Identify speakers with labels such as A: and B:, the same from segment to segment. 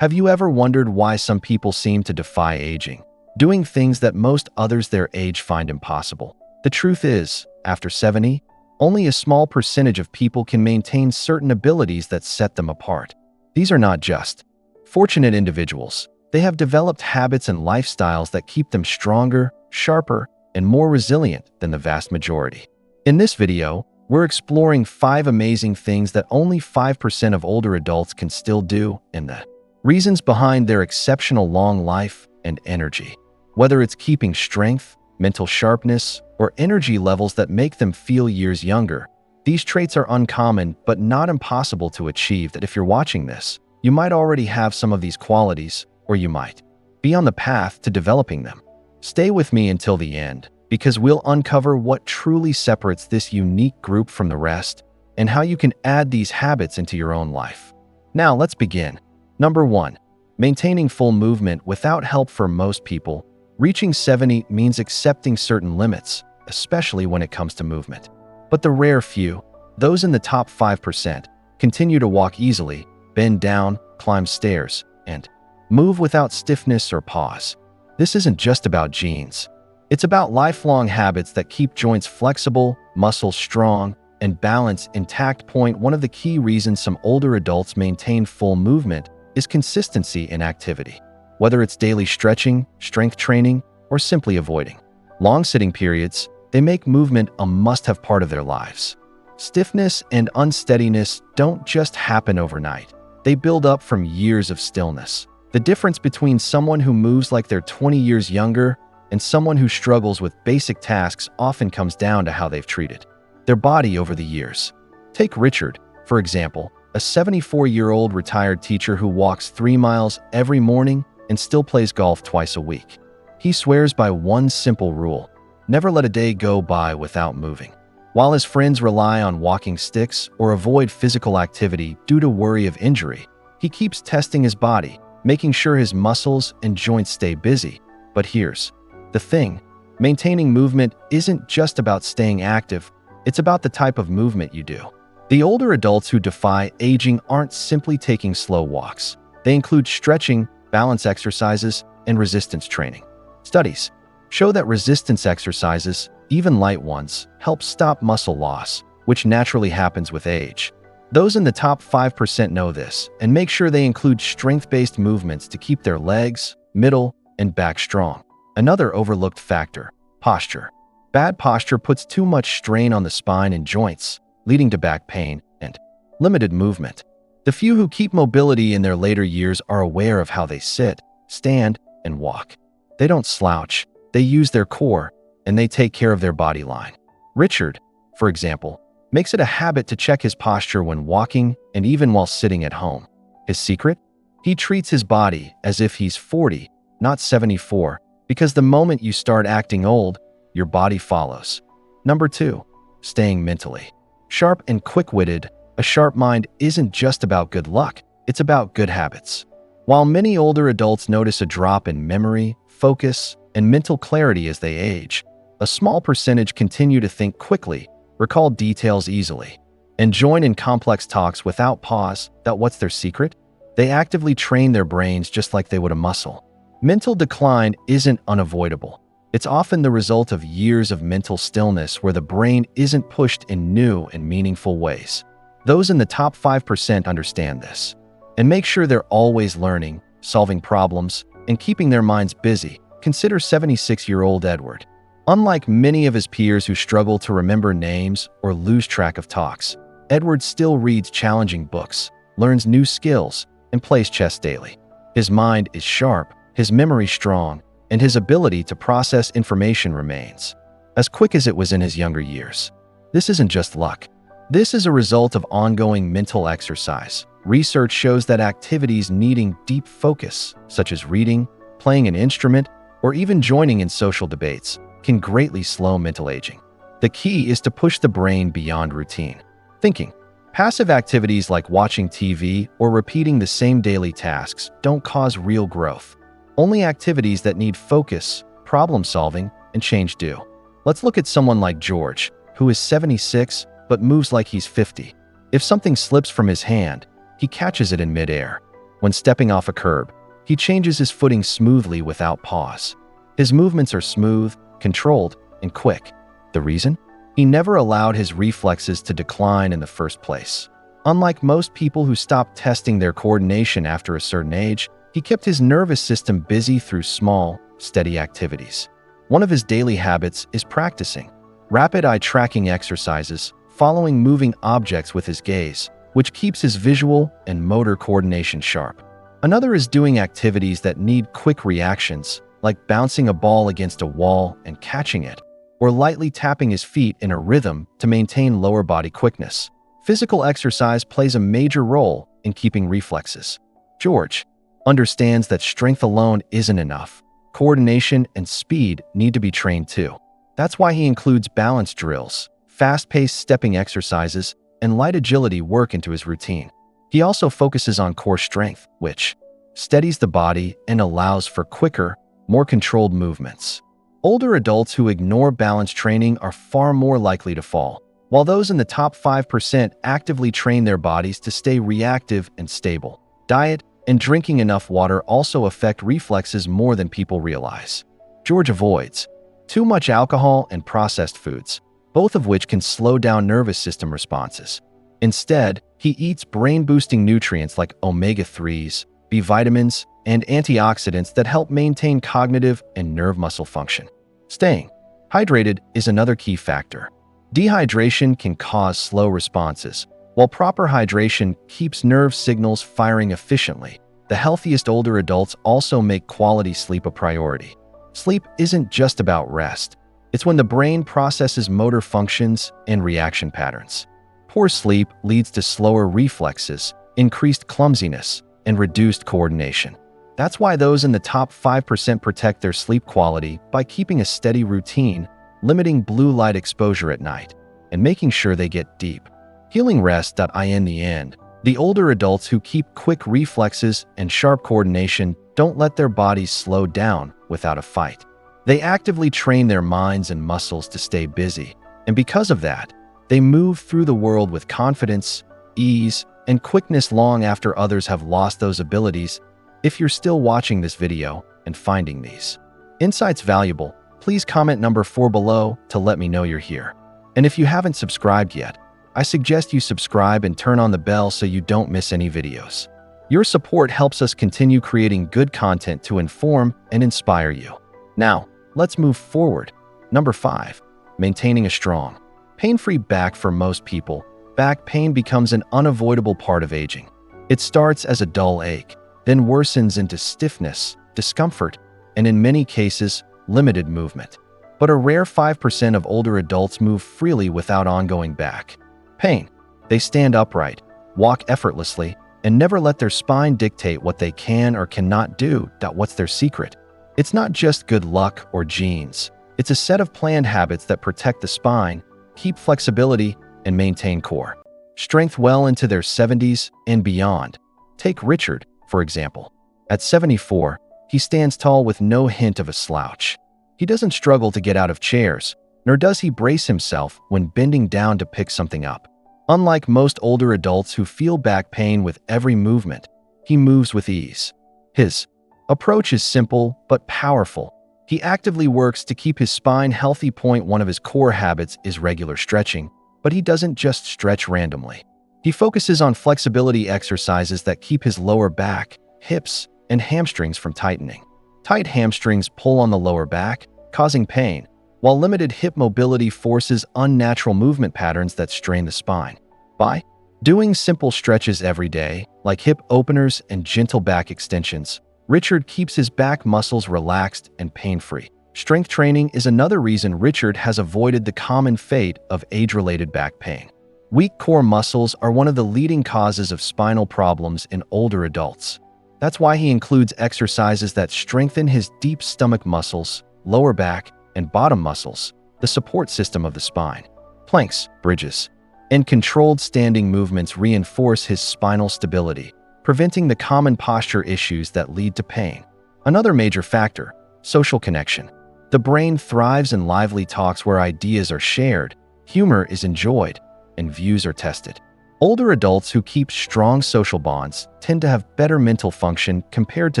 A: Have you ever wondered why some people seem to defy aging, doing things that most others their age find impossible? The truth is, after 70, only a small percentage of people can maintain certain abilities that set them apart. These are not just fortunate individuals. They have developed habits and lifestyles that keep them stronger, sharper, and more resilient than the vast majority. In this video, we're exploring 5 amazing things that only 5% of older adults can still do, and the reasons behind their exceptional long life and energy. Whether it's keeping strength, mental sharpness, or energy levels that make them feel years younger, these traits are uncommon but not impossible to achieve. That if you're watching this, you might already have some of these qualities, or you might be on the path to developing them. Stay with me until the end, because we'll uncover what truly separates this unique group from the rest and how you can add these habits into your own life. Now let's begin. Number 1. Maintaining full movement without help. For most people, reaching 70 means accepting certain limits, especially when it comes to movement. But the rare few, those in the top 5%, continue to walk easily, bend down, climb stairs, and move without stiffness or pause. This isn't just about genes. It's about lifelong habits that keep joints flexible, muscles strong, and balance intact. Point 1 of the key reasons some older adults maintain full movement is consistency in activity. Whether it's daily stretching, strength training, or simply avoiding long sitting periods, they make movement a must-have part of their lives. Stiffness and unsteadiness don't just happen overnight. They build up from years of stillness. The difference between someone who moves like they're 20 years younger and someone who struggles with basic tasks often comes down to how they've treated their body over the years. Take Richard, for example, a 74-year-old retired teacher who walks 3 miles every morning and still plays golf twice a week. He swears by one simple rule: never let a day go by without moving. While his friends rely on walking sticks or avoid physical activity due to worry of injury, he keeps testing his body, making sure his muscles and joints stay busy. But here's the thing: maintaining movement isn't just about staying active, it's about the type of movement you do. The older adults who defy aging aren't simply taking slow walks. They include stretching, balance exercises, and resistance training. Studies show that resistance exercises, even light ones, help stop muscle loss, which naturally happens with age. Those in the top 5% know this and make sure they include strength-based movements to keep their legs, middle, and back strong. Another overlooked factor: posture. Bad posture puts too much strain on the spine and joints, leading to back pain and limited movement. The few who keep mobility in their later years are aware of how they sit, stand, and walk. They don't slouch, they use their core, and they take care of their body line. Richard, for example, makes it a habit to check his posture when walking and even while sitting at home. His secret? He treats his body as if he's 40, not 74, because the moment you start acting old, your body follows. Number 2. Staying mentally sharp and quick-witted. A sharp mind isn't just about good luck, it's about good habits. While many older adults notice a drop in memory, focus, and mental clarity as they age, a small percentage continue to think quickly, recall details easily, and join in complex talks without pause. What's their secret? They actively train their brains just like they would a muscle. Mental decline isn't unavoidable. It's often the result of years of mental stillness where the brain isn't pushed in new and meaningful ways. Those in the top 5% understand this and make sure they're always learning, solving problems, and keeping their minds busy. Consider 76-year-old Edward. Unlike many of his peers who struggle to remember names or lose track of talks, Edward still reads challenging books, learns new skills, and plays chess daily. His mind is sharp, his memory strong, and his ability to process information remains as quick as it was in his younger years. This isn't just luck. This is a result of ongoing mental exercise. Research shows that activities needing deep focus, such as reading, playing an instrument, or even joining in social debates, can greatly slow mental aging. The key is to push the brain beyond routine thinking. Passive activities like watching TV or repeating the same daily tasks don't cause real growth. Only activities that need focus, problem-solving, and change do. Let's look at someone like George, who is 76 but moves like he's 50. If something slips from his hand, he catches it in midair. When stepping off a curb, he changes his footing smoothly without pause. His movements are smooth, controlled, and quick. The reason? He never allowed his reflexes to decline in the first place. Unlike most people who stop testing their coordination after a certain age, he kept his nervous system busy through small, steady activities. One of his daily habits is practicing rapid eye tracking exercises, following moving objects with his gaze, which keeps his visual and motor coordination sharp. Another is doing activities that need quick reactions, like bouncing a ball against a wall and catching it, or lightly tapping his feet in a rhythm to maintain lower body quickness. Physical exercise plays a major role in keeping reflexes. George understands that strength alone isn't enough. Coordination and speed need to be trained too. That's why he includes balance drills, fast-paced stepping exercises, and light agility work into his routine. He also focuses on core strength, which steadies the body and allows for quicker, more controlled movements. Older adults who ignore balance training are far more likely to fall, while those in the top 5% actively train their bodies to stay reactive and stable. Diet and drinking enough water also affect reflexes more than people realize. George avoids too much alcohol and processed foods, both of which can slow down nervous system responses. Instead, he eats brain-boosting nutrients like omega-3s, B vitamins, and antioxidants that help maintain cognitive and nerve muscle function. Staying hydrated is another key factor. Dehydration can cause slow responses, while proper hydration keeps nerve signals firing efficiently. The healthiest older adults also make quality sleep a priority. Sleep isn't just about rest. It's when the brain processes motor functions and reaction patterns. Poor sleep leads to slower reflexes, increased clumsiness, and reduced coordination. That's why those in the top 5% protect their sleep quality by keeping a steady routine, limiting blue light exposure at night, and making sure they get deep. Healing rest. In the end, the older adults who keep quick reflexes and sharp coordination don't let their bodies slow down without a fight. They actively train their minds and muscles to stay busy, and because of that, they move through the world with confidence, ease, and quickness long after others have lost those abilities. If you're still watching this video and finding these insights valuable, please comment number 4 below to let me know you're here. And if you haven't subscribed yet, I suggest you subscribe and turn on the bell so you don't miss any videos. Your support helps us continue creating good content to inform and inspire you. Now, let's move forward. Number 5. Maintaining a strong, pain-free back. For most people, back pain becomes an unavoidable part of aging. It starts as a dull ache, then worsens into stiffness, discomfort, and in many cases, limited movement. But a rare 5% of older adults move freely without ongoing back pain. They stand upright, walk effortlessly, and never let their spine dictate what they can or cannot do. What's their secret? It's not just good luck or genes. It's a set of planned habits that protect the spine, keep flexibility, and maintain core strength well into their 70s and beyond. Take Richard, for example. At 74, he stands tall with no hint of a slouch. He doesn't struggle to get out of chairs, nor does he brace himself when bending down to pick something up. Unlike most older adults who feel back pain with every movement, he moves with ease. His approach is simple but powerful. He actively works to keep his spine healthy. One of his core habits is regular stretching, but he doesn't just stretch randomly. He focuses on flexibility exercises that keep his lower back, hips, and hamstrings from tightening. Tight hamstrings pull on the lower back, causing pain, while limited hip mobility forces unnatural movement patterns that strain the spine. By doing simple stretches every day, like hip openers and gentle back extensions, Richard keeps his back muscles relaxed and pain-free. Strength training is another reason Richard has avoided the common fate of age-related back pain. Weak core muscles are one of the leading causes of spinal problems in older adults. That's why he includes exercises that strengthen his deep stomach muscles, lower back, and bottom muscles, the support system of the spine. Planks, bridges, and controlled standing movements reinforce his spinal stability, preventing the common posture issues that lead to pain. Another major factor, social connection. The brain thrives in lively talks where ideas are shared, humor is enjoyed, and views are tested. Older adults who keep strong social bonds tend to have better mental function compared to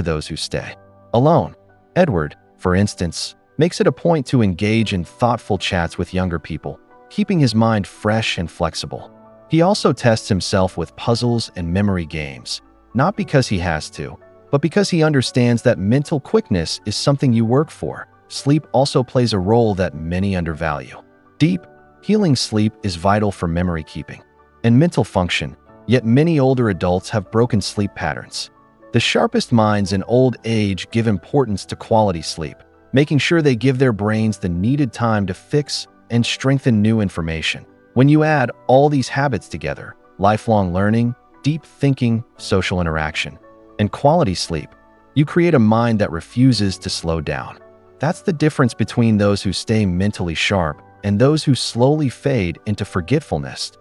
A: those who stay alone. Edward, for instance, makes it a point to engage in thoughtful chats with younger people, keeping his mind fresh and flexible. He also tests himself with puzzles and memory games, not because he has to, but because he understands that mental quickness is something you work for. Sleep also plays a role that many undervalue. Deep, healing sleep is vital for memory keeping and mental function, yet many older adults have broken sleep patterns. The sharpest minds in old age give importance to quality sleep, making sure they give their brains the needed time to fix and strengthen new information. When you add all these habits together, lifelong learning, deep thinking, social interaction, and quality sleep, you create a mind that refuses to slow down. That's the difference between those who stay mentally sharp and those who slowly fade into forgetfulness.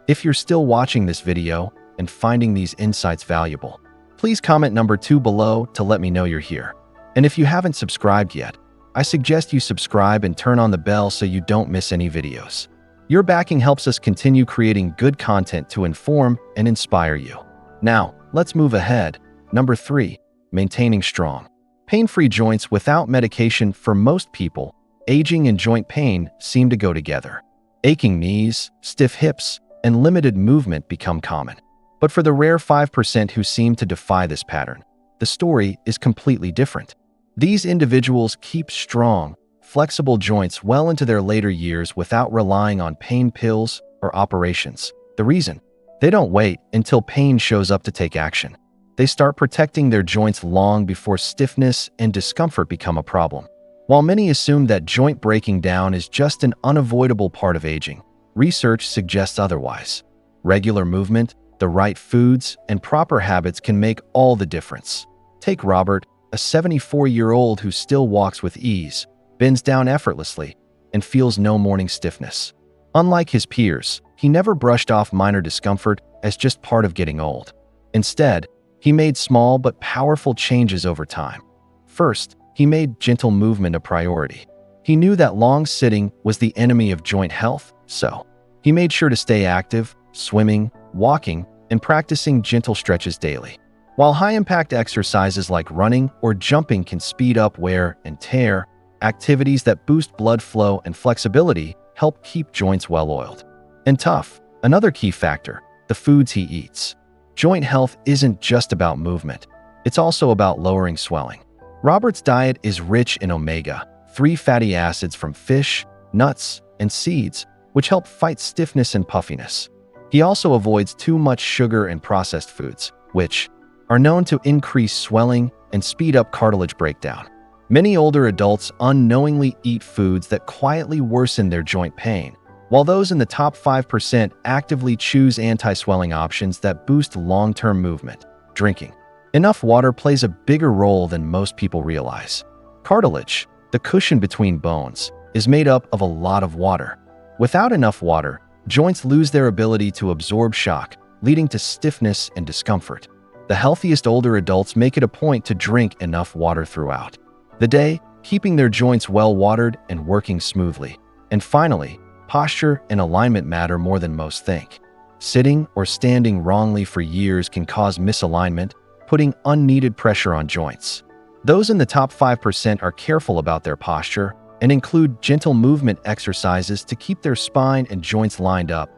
A: If you're still watching this video and finding these insights valuable, please comment number 2 below to let me know you're here. And if you haven't subscribed yet, I suggest you subscribe and turn on the bell so you don't miss any videos. Your backing helps us continue creating good content to inform and inspire you. Now, let's move ahead. Number 3, maintaining strong, pain-free joints without medication. For most people, aging and joint pain seem to go together. Aching knees, stiff hips, and limited movement become common. But for the rare 5% who seem to defy this pattern, the story is completely different. These individuals keep strong, flexible joints well into their later years without relying on pain pills or operations. The reason? They don't wait until pain shows up to take action. They start protecting their joints long before stiffness and discomfort become a problem. While many assume that joint breaking down is just an unavoidable part of aging, research suggests otherwise. Regular movement, the right foods, and proper habits can make all the difference. Take Robert, a 74-year-old who still walks with ease, bends down effortlessly, and feels no morning stiffness. Unlike his peers, he never brushed off minor discomfort as just part of getting old. Instead, he made small but powerful changes over time. First, he made gentle movement a priority. He knew that long sitting was the enemy of joint health, so he made sure to stay active, swimming, walking, and practicing gentle stretches daily. While high-impact exercises like running or jumping can speed up wear and tear, activities that boost blood flow and flexibility help keep joints well-oiled and tough. Another key factor, the foods he eats. Joint health isn't just about movement. It's also about lowering swelling. Robert's diet is rich in omega-3 fatty acids from fish, nuts, and seeds, which help fight stiffness and puffiness. He also avoids too much sugar and processed foods, which are known to increase swelling and speed up cartilage breakdown. Many older adults unknowingly eat foods that quietly worsen their joint pain, while those in the top 5% actively choose anti-swelling options that boost long-term movement. Drinking enough water plays a bigger role than most people realize. Cartilage, the cushion between bones, is made up of a lot of water. Without enough water, joints lose their ability to absorb shock, leading to stiffness and discomfort. The healthiest older adults make it a point to drink enough water throughout the day, keeping their joints well-watered and working smoothly. And finally, posture and alignment matter more than most think. Sitting or standing wrongly for years can cause misalignment, putting unneeded pressure on joints. Those in the top 5% are careful about their posture and include gentle movement exercises to keep their spine and joints lined up.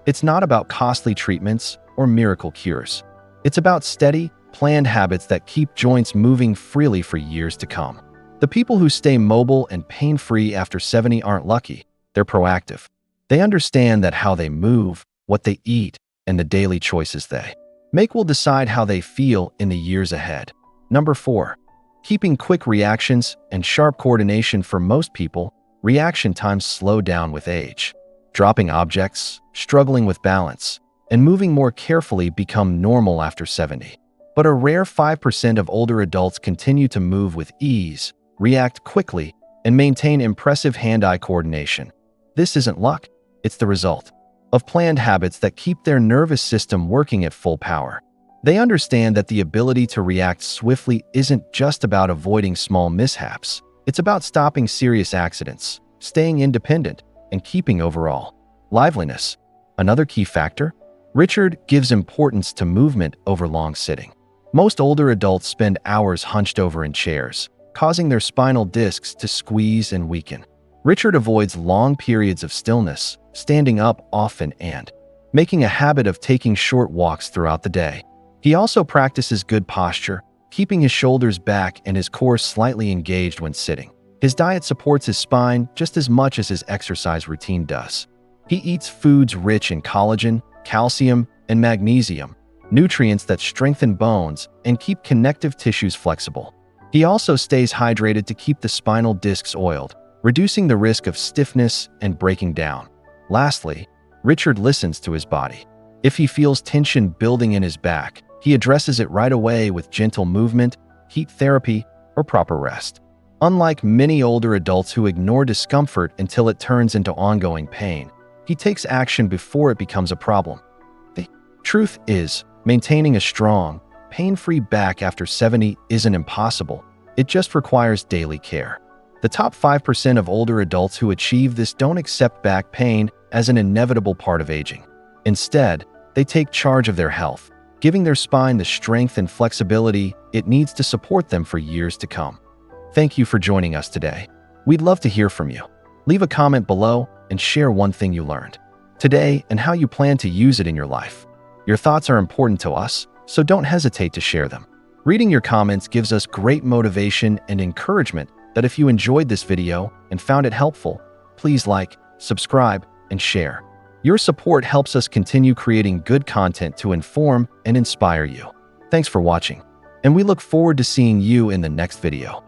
A: It's not about costly treatments or miracle cures. It's about steady, planned habits that keep joints moving freely for years to come. The people who stay mobile and pain-free after 70 aren't lucky. They're proactive. They understand that how they move, what they eat, and the daily choices they make will decide how they feel in the years ahead. Number 4. Keeping quick reactions and sharp coordination. For most people, reaction times slow down with age. Dropping objects, struggling with balance, and moving more carefully become normal after 70. But a rare 5% of older adults continue to move with ease, react quickly, and maintain impressive hand-eye coordination. This isn't luck, it's the result of planned habits that keep their nervous system working at full power. They understand that the ability to react swiftly isn't just about avoiding small mishaps. It's about stopping serious accidents, staying independent, and keeping overall liveliness. Another key factor? Richard gives importance to movement over long sitting. Most older adults spend hours hunched over in chairs, causing their spinal discs to squeeze and weaken. Richard avoids long periods of stillness, standing up often and making a habit of taking short walks throughout the day. He also practices good posture, keeping his shoulders back and his core slightly engaged when sitting. His diet supports his spine just as much as his exercise routine does. He eats foods rich in collagen, calcium, and magnesium, nutrients that strengthen bones and keep connective tissues flexible. He also stays hydrated to keep the spinal discs oiled, reducing the risk of stiffness and breaking down. Lastly, Richard listens to his body. If he feels tension building in his back, he addresses it right away with gentle movement, heat therapy, or proper rest. Unlike many older adults who ignore discomfort until it turns into ongoing pain, he takes action before it becomes a problem. The truth is, maintaining a strong, pain-free back after 70 isn't impossible. It just requires daily care. The top 5% of older adults who achieve this don't accept back pain as an inevitable part of aging. Instead, they take charge of their health, giving their spine the strength and flexibility it needs to support them for years to come. Thank you for joining us today. We'd love to hear from you. Leave a comment below and share one thing you learned today and how you plan to use it in your life. Your thoughts are important to us, so don't hesitate to share them. Reading your comments gives us great motivation and encouragement that if you enjoyed this video and found it helpful, please like, subscribe, and share. Your support helps us continue creating good content to inform and inspire you. Thanks for watching, and we look forward to seeing you in the next video.